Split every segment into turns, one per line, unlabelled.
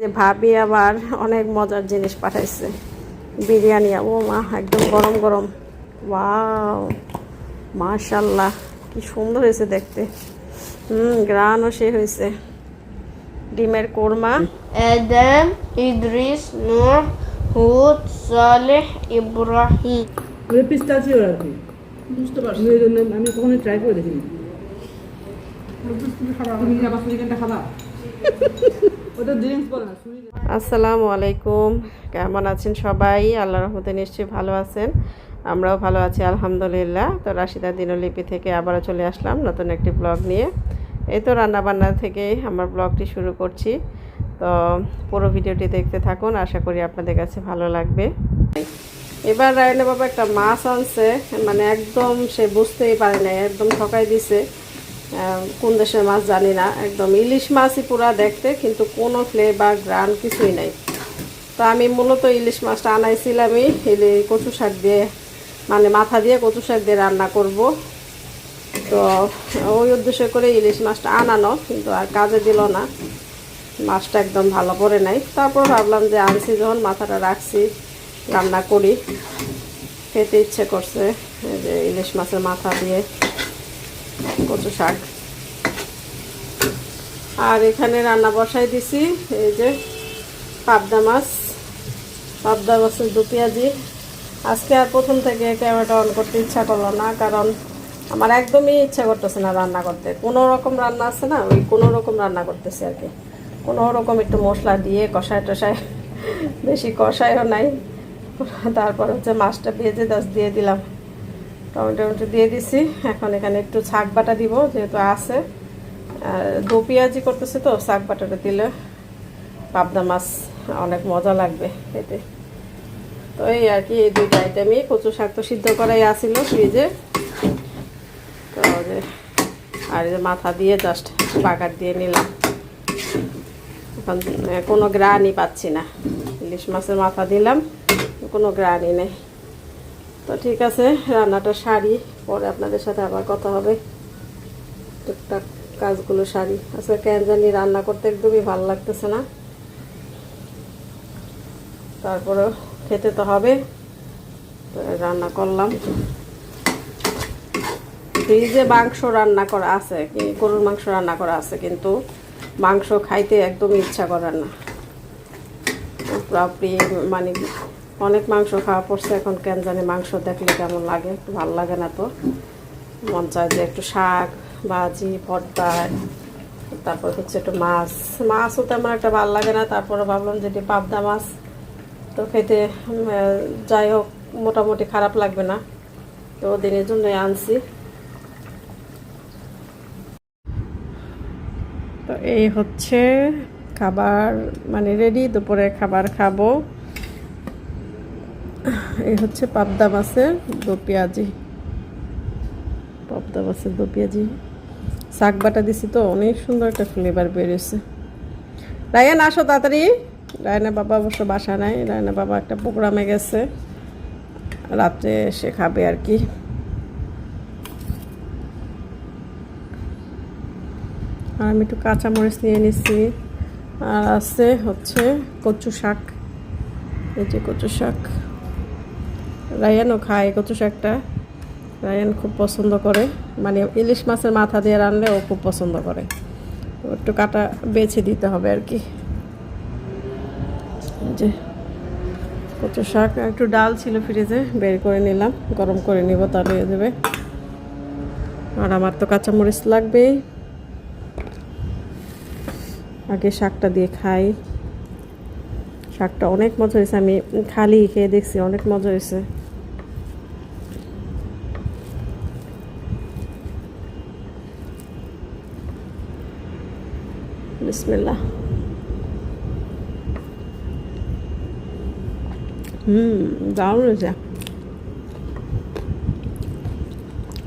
যে ভাবি আবার অনেক মজার জিনিস পাঠাইছে, বিরিয়ানি। ও মা, একদম গরম গরম। ওয়াও, মাশাল্লাহ, কি সুন্দর হয়েছে দেখতে। গ্রানও সে হয়েছে। ডিমের কোরমা।
আদম, ইদ্রিস, নূহ, হুদ, সালেহ, ইব্রাহিম।
ওই পিস্তাচিও আর কি, বুঝতে পারছি। আমি কখনো ট্রাই করে দেখিনি। তুমি কি আবার সুরিকানটা খাবা? ওটা ড্রিঙ্কস বলে না, সুরিকান।
আসসালামু আলাইকুম, কেমন আছেন সবাই? আল্লাহর রহমতে নিশ্চয়ই ভালো আছেন। আমরাও ভালো আছি আলহামদুলিল্লাহ। তো রাশিদা দিনলিপি থেকে আবারও চলে আসলাম নতুন একটি ব্লগ নিয়ে। এই তো রান্নাবান্না থেকেই আমার ব্লগটি শুরু করছি। তো পুরো ভিডিওটি দেখতে থাকুন, আশা করি আপনাদের কাছে ভালো লাগবে। এবার রায়না বাবা একটা মাছ আনছে, মানে একদম সে বুঝতেই পারে না, একদম ঠকাই দিছে। কোন দেশের মাছ জানি না, একদম ইলিশ মাছই পুরা দেখতে, কিন্তু কোনো ফ্লেভার গ্রান কিছুই নাই। তো আমি মূলত ইলিশ মাছটা আনাইছিলামই কচু শাক দিয়ে, মানে মাথা দিয়ে কচু শাক দিয়ে রান্না করব। তো ওই উদ্দেশ্য করে ইলিশ মাছটা আনানো, কিন্তু আর কাজে দিল না। মাছটা একদম ভালো করে নাই। তারপর ভাবলাম যে আনছি যখন মাথাটা রাখছি, রান্না করি। খেতে ইচ্ছে করছে যে ইলিশ মাছের মাথা দিয়ে কচু শাক। আর এখানে রান্না বসাই দিছি এই যে পাবদা মাছের দু পেঁয়াজি। আজকে আর প্রথম থেকে ক্যামেরাটা অন করতে ইচ্ছা করলো না, কারণ আমার একদমই ইচ্ছা করতেছে না রান্না করতে। কোনো রকম রান্না আছে না, ওই কোনো রকম রান্না করতেছি আর কি। কোনো রকম একটু মশলা দিয়ে কষায় টষায়, বেশি কষায়ও নাই। তারপর হচ্ছে মাছটা ভেজে দিয়ে দিলাম, টমেটো দিয়ে দিছি। এখন এখানে একটু শাক বাটা দিব, যেহেতু আছে। দু পেঁয়াজি করতেছে, তো শাক বাটাটা দিলে পাবদা মাছ অনেক মজা লাগবে খেতে। তো এই আর কি, এই দুইটা আইটেমই। কচু শাক তো সিদ্ধ করাই আসিল ফ্রিজে। তো আর মাথা দিয়ে জাস্ট বাগার দিয়ে নিলাম। এখন কোনো গ্রানই পাচ্ছি না, ইলিশ মাছের মাথা দিলাম, কোনো গ্রানই নেই। তো ঠিক আছে, রান্নাটা সারি, পরে আপনাদের সাথে আবার কথা হবে। টুকটাক কাজগুলো সারি। আচ্ছা, কেন জানি রান্না করতে একদমই ভালো লাগতেছে না, তারপরেও খেতে তো হবে, তো রান্না করলাম। ফ্রিজে মাংস রান্না করা আছে, গরুর মাংস রান্না করা আছে, কিন্তু মাংস খাইতে একদমই ইচ্ছা করে না। পুরোপুরি মানে অনেক মাংস খাওয়া পড়ছে এখন, কেন জানি মাংস দেখলে কেমন লাগে, একটু ভালো লাগে না। তো মন চায় যে একটু শাক ভাজি ভর্তা, তারপর হচ্ছে একটু মাছও তেমন একটা ভালো লাগে না। তারপরে ভাবলাম যে পাবদা মাছ তো খেতে যাই হোক মোটামুটি খারাপ লাগবে না, তো দিনের জন্যই আনছি। তো এই হচ্ছে খাবার, মানে রেডি, দুপুরে খাবার খাবো। এই হচ্ছে পাবদা মাছের দু পেঁয়াজি, শাক বাটা দিছি, তো অনেক সুন্দর একটা ফ্লেভার বেরিয়েছে। রায়ান আসো তাড়াতাড়ি। রায়না বাবা অবশ্য বাসা নাই, রায়না বাবা একটা প্রোগ্রামে গেছে, রাত্রে এসে খাবে আর কি। আর আমি একটু কাঁচামরিচ নিয়ে নিচ্ছি। আর আছে হচ্ছে কচু শাক, এই যে কচু শাক। রায়ানও খায় কচু শাকটা, রায়ান খুব পছন্দ করে, মানে ইলিশ মাছের মাথা দিয়ে রানলে ও খুব পছন্দ করে। একটু কাটা বেছে দিতে হবে আর কি। যে কচু শাক, একটু ডাল ছিল ফ্রিজে, বের করে নিলাম, গরম করে নিব, তাহলে হয়ে যাবে। আর আমার তো কাঁচামরিচ লাগবেই। আগে শাকটা দিয়ে খাই। শাকটা অনেক মজা হয়েছে, আমি খালি খেয়ে দেখছি, অনেক মজা হয়েছে। বিসমিল্লাহ। দারুণ হয়েছে।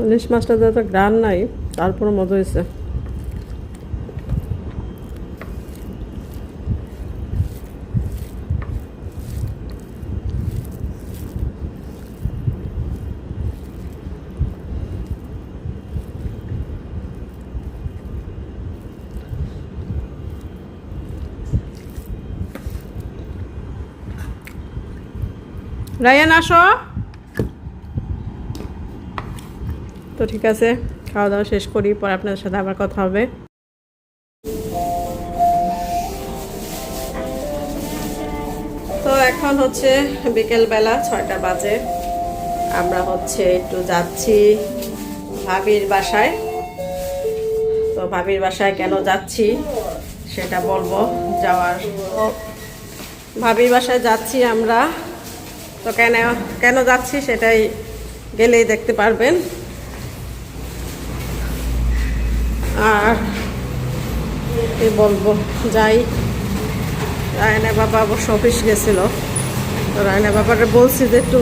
ইলিশ মাছটা তো গ্রান নাই, তারপরে মজা হয়েছে। রায়ান আসো। তো ঠিক আছে, খাওয়া দাওয়া শেষ করি, পরে আপনাদের সাথে আবার কথা হবে। তো এখন হচ্ছে বিকেলবেলা 6টা বাজে। আমরা হচ্ছে একটু যাচ্ছি ভাবির বাসায়। তো ভাবির বাসায় কেন যাচ্ছি সেটা বলবো। ভাবির বাসায় যাচ্ছি আমরা। তো কেন যাচ্ছি সেটাই গেলেই দেখতে পারবেন। আর কি বলবো, যাই। রায়না বাবা অবশ্য অফিস গেছিল, তো রায়না বাবাকে বলছি যে একটু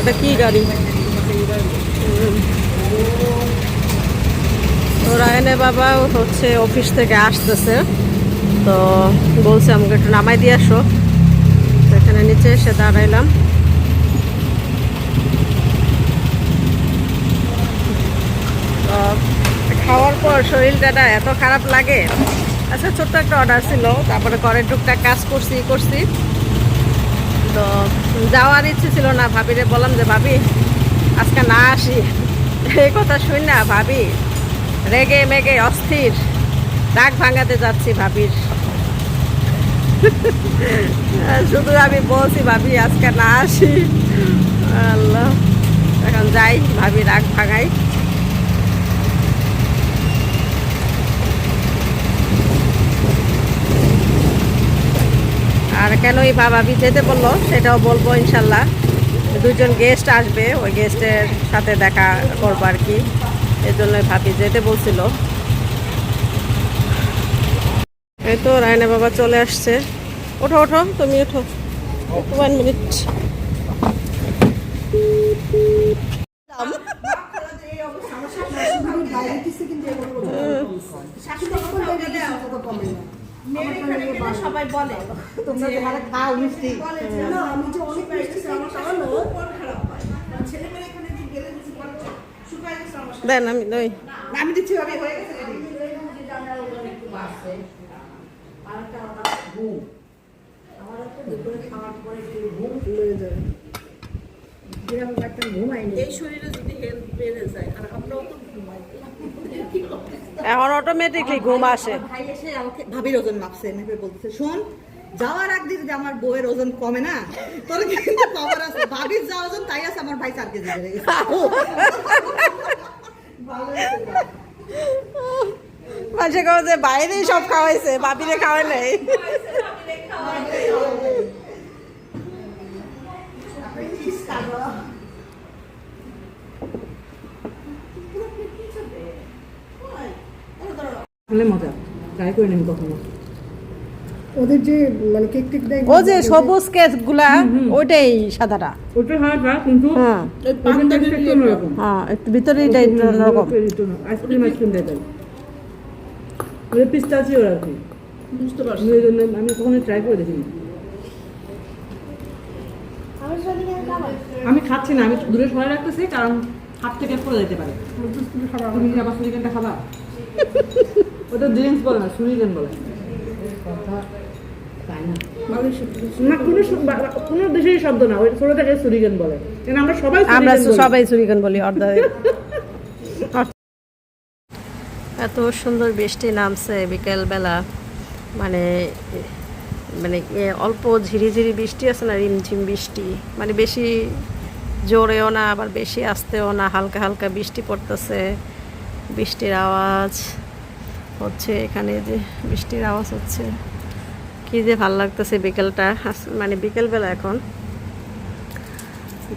এটা কি গাড়ি। তো রায়না বাবা হচ্ছে অফিস থেকে আসতেছে, তো বলছে আমাকে একটু নামাই দিয়ে আসো। তো এখানে নিচে এসে দাঁড়াইলাম। তো খাওয়ার পর শরীরটা না এত খারাপ লাগে। আচ্ছা, ছোট্ট একটা অর্ডার ছিল, তারপরে ঘরের টুকটাক কাজ করছি। তো যাওয়ার ইচ্ছে ছিল না। ভাবিরে বললাম যে ভাবি আজকে না আসি। এই কথা শুনি না ভাবি রেগে মেগে অস্থির, রাগ ভাঙাতে যাচ্ছি ভাবির। শুধু আমি বলছি ভাবি আজকে না আসি। আল্লাহ, এখন যাই, ভাবি রাগ ভাঙাই। আর কেন এই ভাবি যেতে বললো সেটাও বলবো ইনশাল্লাহ। 2জন গেস্ট আসবে, ওই গেস্টের সাথে দেখা করবো আর কি, এই জন্যই ভাবি যেতে বলছিল। এই তো রায়না বাবা চলে আসছে। ওঠো ওঠো, তুমি ওঠো, 1 মিনিট।
সবাই বলে তোমরা যারা খাও মিষ্টি, আমি যে অনেক মিষ্টি
দেন আমি নই,
আমি দিচ্ছি হয়ে গেছে।
এখন অটোমেটিকলি ঘুম আসে।
ভাই এসে আমাকে ভাবির ওজন মাপছে, মেপে বলতেছে শোন যাওয়ার আগ দিয়ে যদি আমার বউয়ের ওজন কমে না তোর কিন্তু খবর আছে। ভাবির যা ওজন তাই আছে, আমার ভাই 4 কেজি বেড়ে গেছে।
মাঝে কবে যে বাইরেই সব খাওয়াইছে, ভাবিরে খাওয়াই নাই।
মজা ট্রাই করে নিন কখনো। ওদের যে মানে কেক টেক দেয়,
ও যে সবুজ কেক গুলা ওইটাই সাদাটা,
ওটা হালকা কিন্তু
হ্যাঁ হ্যাঁ, একটু ভিতরে এটাই অন্যরকম।
আইসক্রিম দেয় ওই পিস্তাচিও আর কি, বুঝতে পারছি। আমি কখনো ট্রাই করে দেখিনি। আমি খাচ্ছি না, আমি দূরে সরাই রাখতেছি কারণ হাত থেকে পড়ে যেতে পারে। তুমি কি আবার সুরিকেনটা খাবা? ওটা ড্রিঙ্কস বলে না, সুরিকেন বলে। না কোনো দেশেরই শব্দ না, ওই ছোটটাকে সুরিকেন বলে। আমরা
সবাই সুরিকেন বলি। এত সুন্দর বৃষ্টি নামছে বিকেল বেলা, মানে অল্প ঝিরিঝিরি বৃষ্টি আছে না, রিমঝিম বৃষ্টি, মানে বেশি জোরেও না আবার বেশি আস্তেও না, হালকা হালকা বৃষ্টি পড়তেছে। বৃষ্টির আওয়াজ হচ্ছে, এখানে যে বৃষ্টির আওয়াজ হচ্ছে, কি যে ভাল লাগতেছে বিকেলটা, মানে বিকেলবেলা এখন।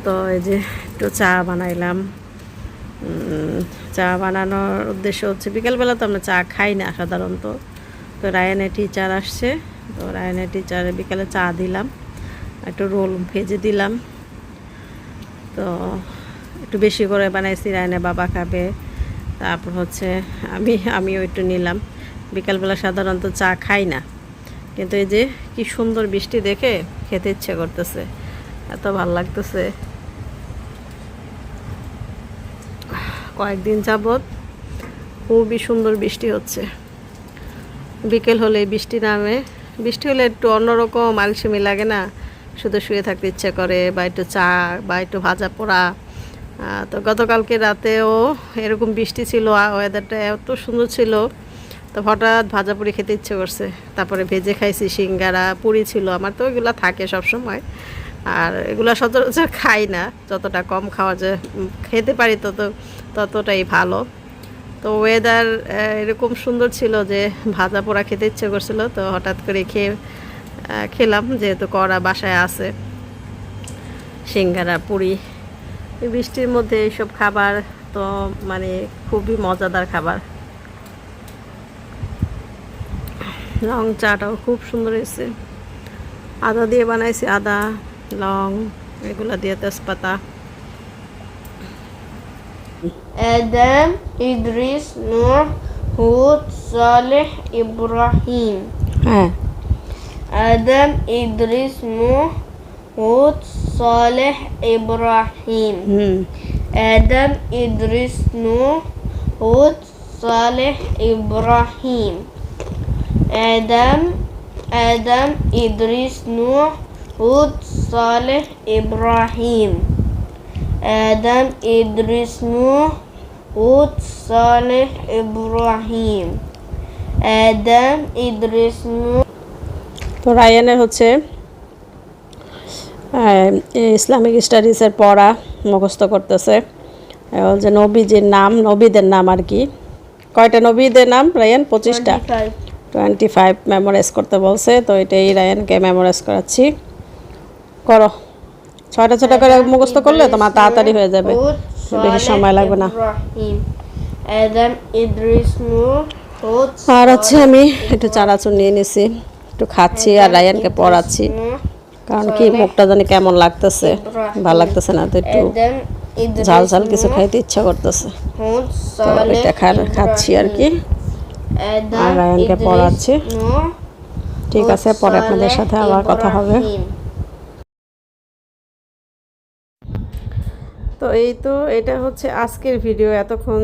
তো এই যে একটু চা বানাইলাম। চা বানানোর উদ্দেশ্য হচ্ছে বিকেলবেলা তো আমরা চা খাই না সাধারণত। তো রায়ানের টিচার আসছে, তো রায়ানের টিচারে বিকেলে চা দিলাম, একটু রোল ভেজে দিলাম। তো একটু বেশি করে বানাইছি, রায়নের বাবা খাবে, তারপর হচ্ছে আমিও একটু নিলাম। বিকালবেলা সাধারণত চা খাই না, কিন্তু এই যে কি সুন্দর বৃষ্টি দেখে খেতে ইচ্ছে করতেছে, এত ভাল লাগতেছে। কয়েকদিন যাবৎ খুবই সুন্দর বৃষ্টি হচ্ছে। বিকেল হলে বৃষ্টি নামে, বৃষ্টি হলে একটু অন্যরকম আলসেমি লাগে না, শুধু শুয়ে থাকতে ইচ্ছে করে, বা একটু চা বা একটু ভাজা পোড়া। তো গতকালকে রাতেও এরকম বৃষ্টি ছিল, ওয়েদারটা এত সুন্দর ছিল, তো হঠাৎ ভাজা পুরি খেতে ইচ্ছে করছে। তারপরে ভেজে খাইছি, সিঙ্গারা পুরি ছিল, আমার তো ওইগুলো থাকে সব সময়, আর এগুলো সচরাচর খাই না, যতটা কম খাওয়া যায় খেতে পারি ততটাই ভালো। তো ওয়েদার এরকম সুন্দর ছিল যে ভাজা পোড়া খেতে ইচ্ছে করছিল, তো হঠাৎ করে খেলাম, যেহেতু কড়া বাসায় আছে। সিঙ্গারা পুরি এই বৃষ্টির মধ্যে এইসব খাবার তো মানে খুবই মজাদার খাবার। লং চাটাও খুব সুন্দর হয়েছে, আদা দিয়ে বানাইছি, আদা লং এগুলা দিয়ে, তেজপাতা।
آدم إدريس نوح هود صالح إبراهيم
হ্যাঁ,
آدم إدريس نوح هود صالح إبراهيم آدم إدريس نوح هود صالح إبراهيم آدم إدريس نوح هود صالح إبراهيم آدم إدريس نوح هود صالح إبراهيم آدم إدريس نوح।
তো রায়ানের হচ্ছে ইসলামিক স্টাডিজের পড়া মুখস্থ করতেছে, যে নবীদের নাম আর কি। কয়টা নবীদের নাম রায়ান? 25টা, 25 মেমোরাইজ করতে বলছে, তো এটাই রায়ানকে মেমোরাইজ করাচ্ছি। করো, 6টা করে মুখস্থ করলে তোমার তাড়াতাড়ি হয়ে যাবে, বেশি সময় লাগবে না। আর হচ্ছে আমি একটু চানাচুর নিয়ে নিছি, একটু খাচ্ছি আর রায়ানকে পড়াচ্ছি, কারণ কি মুখটা জানি কেমন লাগতেছে, ভালো লাগতেছে না, তো একটু ঝাল ঝাল কিছু খাইতে ইচ্ছা করতেছে, তো এটা খাচ্ছি আর কি, আর রায়ানকে পড়াচ্ছি। ঠিক আছে, পরে আপনাদের সাথে আবার কথা হবে। তো এটা হচ্ছে আজকের ভিডিও। এতক্ষণ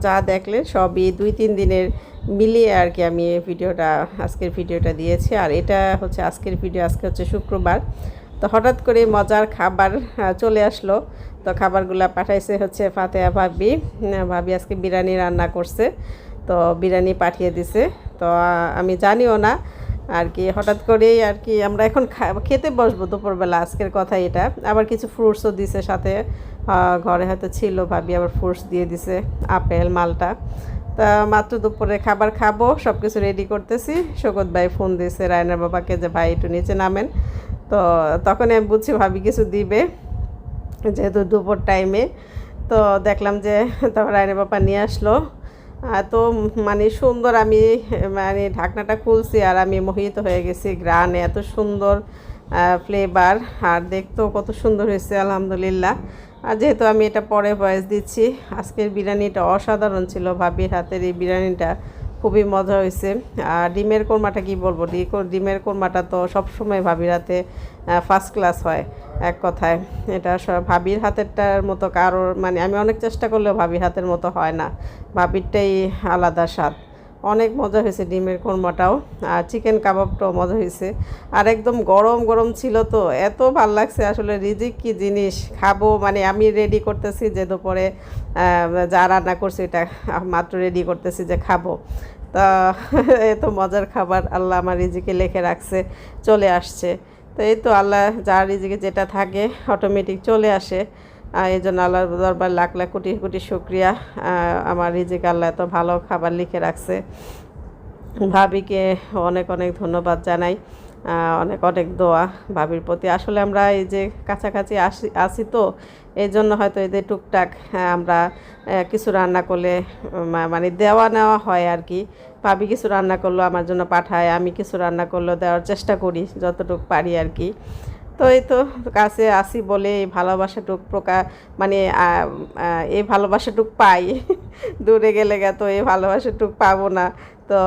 যা দেখলে সবই 2-3 দিনের মিলিয়ে আর কি আমি আজকের ভিডিওটা দিয়েছি। আর এটা হচ্ছে আজকের ভিডিও। আজকে হচ্ছে শুক্রবার, তো হঠাৎ করে মজার খাবার চলে আসলো। তো খাবারগুলো পাঠাইছে হচ্ছে ফাতেহা ভাবি আজকে বিরিয়ানি রান্না করছে, তো বিরিয়ানি পাঠিয়ে দিছে। তো আমি জানিও না আর কি, হঠাৎ করেই আর কি আমরা এখন খেতে বসবো দুপুরবেলা, আজকের কথা এটা। আবার কিছু ফ্রুটসও দিছে সাথে, ঘরে হয়তো ছিল, ভাবি আবার ফ্রুটস দিয়ে দিছে, আপেল মালটা। তা মাত্র দুপুরে খাবার খাবো, সব কিছু রেডি করতেছি। শোকত ভাই ফোন দিয়েছে রায়নার বাবাকে যে ভাই একটু নিচে নামেন। তো তখন আমি বুঝছি ভাবি কিছু দিবে, যেহেতু দুপুর টাইমে। তো দেখলাম যে তারপর রায়নার বাবা নিয়ে আসলো, তো মানে সুন্দর, আমি মানে ঢাকনাটা খুলছি আর আমি মোহিত হয়ে গেছি, গ্রানে এত সুন্দর ফ্লেভার, আর দেখতেও কত সুন্দর হয়েছে আলহামদুলিল্লাহ। আর যেহেতু আমি এটা পরে ভয়েস দিচ্ছি, আজকের বিরিয়ানিটা অসাধারণ ছিল, ভাবির হাতের এই বিরিয়ানিটা খুবই মজা হয়েছে। আর ডিমের কোরমাটা কি বলবো, ডিমের কোরমাটা তো সবসময় ভাবির হাতে ফার্স্ট ক্লাস হয়, এক কথায়। এটা ভাবির হাতেরটার মতো কারোর, মানে আমি অনেক চেষ্টা করলেও ভাবির হাতের মতো হয় না, ভাবিরটাই আলাদা স্বাদ। অনেক মজা হয়েছে ডিমের কোরমাটাও, আর চিকেন কাবাবটাও মজা হয়েছে। আর একদম গরম গরম ছিল, তো এত ভাল লাগছে আসলে। রিজিক কি জিনিস, খাবো মানে আমি রেডি করতেছি যে দুপুরে যা রান্না করছি এটা মাত্র রেডি করতেছি যে খাবো। তা এত মজার খাবার আল্লাহ আমার রিজিকে লিখে রাখছে, চলে আসছে। তো এই তো আল্লাহ যার রিজিকে যেটা থাকে অটোমেটিক চলে আসে, এই জন্য আল্লাহর দরবার লাখ লাখ কোটি কোটি শুকরিয়া, আমার রিজিকে আল্লাহ এত ভালো খাবার লিখে রাখছে। ভাবিকে অনেক অনেক ধন্যবাদ জানাই, অনেক অনেক দোয়া ভাবির প্রতি। আসলে আমরা এই যে কাছাকাছি আসি তো এই জন্য হয়তো এদের টুকটাক আমরা কিছু রান্না করলে মানে দেওয়া নেওয়া হয় আর কি। ভাবি কিছু রান্না করলো আমার জন্য পাঠায়, আমি কিছু রান্না করলেও দেওয়ার চেষ্টা করি যতটুকু পারি আর কি। তো এই তো কাছে আসি বলে এই ভালোবাসাটুক মানে এই ভালোবাসাটুক পাই, দূরে গেলে তো এই ভালোবাসাটুক পাবো না। তো